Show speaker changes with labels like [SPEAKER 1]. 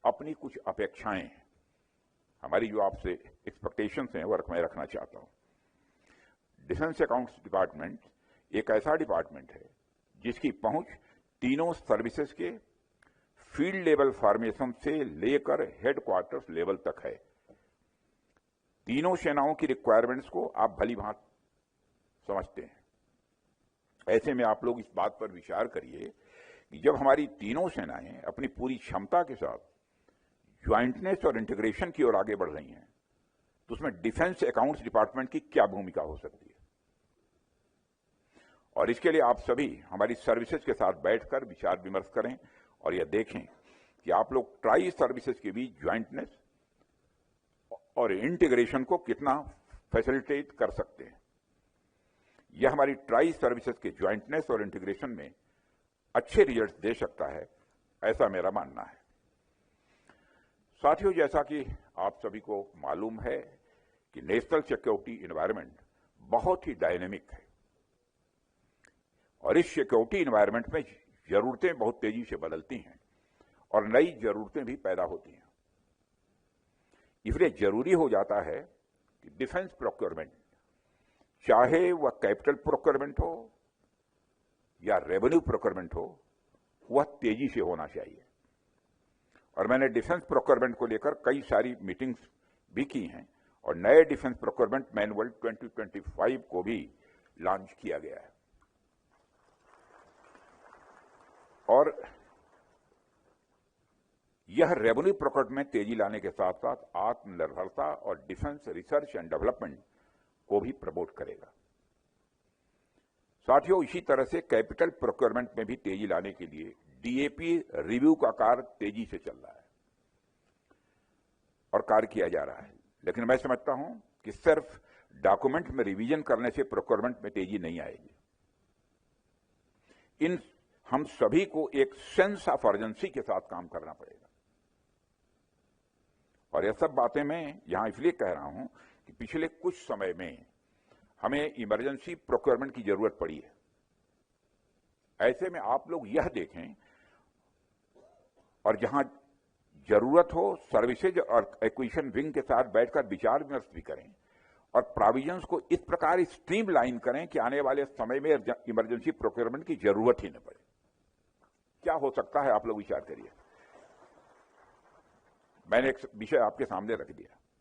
[SPEAKER 1] अपनी कुछ अपेक्षाएं हैं, हमारी जो आपसे एक्सपेक्टेशंस हैं वर्क में रखना चाहता हूं। डिफेंस अकाउंट्स डिपार्टमेंट एक ऐसा डिपार्टमेंट है जिसकी पहुंच तीनों सर्विसेज के फील्ड लेवल फॉर्मेशन से लेकर हेडक्वार्टर्स लेवल तक है। तीनों सेनाओं की रिक्वायरमेंट्स को आप भली भांति समझते हैं। ऐसे में आप लोग इस बात पर विचार करिए कि जब हमारी तीनों सेनाएं अपनी पूरी क्षमता के साथ ज्वाइंटनेस और इंटीग्रेशन की ओर आगे बढ़ रही हैं, तो उसमें डिफेंस अकाउंट्स डिपार्टमेंट की क्या भूमिका हो सकती है। और इसके लिए आप सभी हमारी सर्विसेज के साथ बैठकर विचार विमर्श करें और यह देखें कि आप लोग ट्राई सर्विसेज के बीच ज्वाइंटनेस और इंटीग्रेशन को कितना फैसिलिटेट कर सकते हैं। यह हमारी ट्राई सर्विसेज के ज्वाइंटनेस और इंटीग्रेशन में अच्छे रिजल्ट दे सकता है, ऐसा मेरा मानना है। साथियों, जैसा कि आप सभी को मालूम है कि नेशनल सिक्योरिटी एनवायरनमेंट बहुत ही डायनेमिक है और इस सिक्योरिटी एनवायरनमेंट में जरूरतें बहुत तेजी से बदलती हैं और नई जरूरतें भी पैदा होती हैं। इसलिए जरूरी हो जाता है कि डिफेंस प्रोक्योरमेंट, चाहे वह कैपिटल प्रोक्योरमेंट हो या रेवेन्यू प्रोक्योरमेंट हो, वह तेजी से होना चाहिए। और मैंने डिफेंस प्रोक्योरमेंट को लेकर कई सारी मीटिंग्स भी की हैं और नए डिफेंस प्रोक्योरमेंट मैनुअल 2025 को भी लॉन्च किया गया है। और यह रेवेन्यू प्रोक्योरमेंट में तेजी लाने के साथ साथ आत्मनिर्भरता और डिफेंस रिसर्च एंड डेवलपमेंट को भी प्रमोट करेगा। साथियों, इसी तरह से कैपिटल प्रोक्योरमेंट में भी तेजी लाने के लिए डीएपी रिव्यू का कार्य तेजी से चल रहा है और कार्य किया जा रहा है। लेकिन मैं समझता हूं कि सिर्फ डॉक्यूमेंट में रिवीजन करने से प्रोक्योरमेंट में तेजी नहीं आएगी। इन हम सभी को एक सेंस ऑफ अर्जेंसी के साथ काम करना पड़ेगा। और यह सब बातें मैं यहां इसलिए कह रहा हूं कि पिछले कुछ समय में हमें इमरजेंसी प्रोक्योरमेंट की जरूरत पड़ी है। ऐसे में आप लोग यह देखें और जहां जरूरत हो सर्विसेज और एक्विजिशन विंग के साथ बैठकर विचार विमर्श भी करें और प्रोविजंस को इस प्रकार स्ट्रीमलाइन करें कि आने वाले समय में इमरजेंसी प्रोक्योरमेंट की जरूरत ही न पड़े। क्या हो सकता है, आप लोग विचार करिए। मैंने एक विषय आपके सामने रख दिया।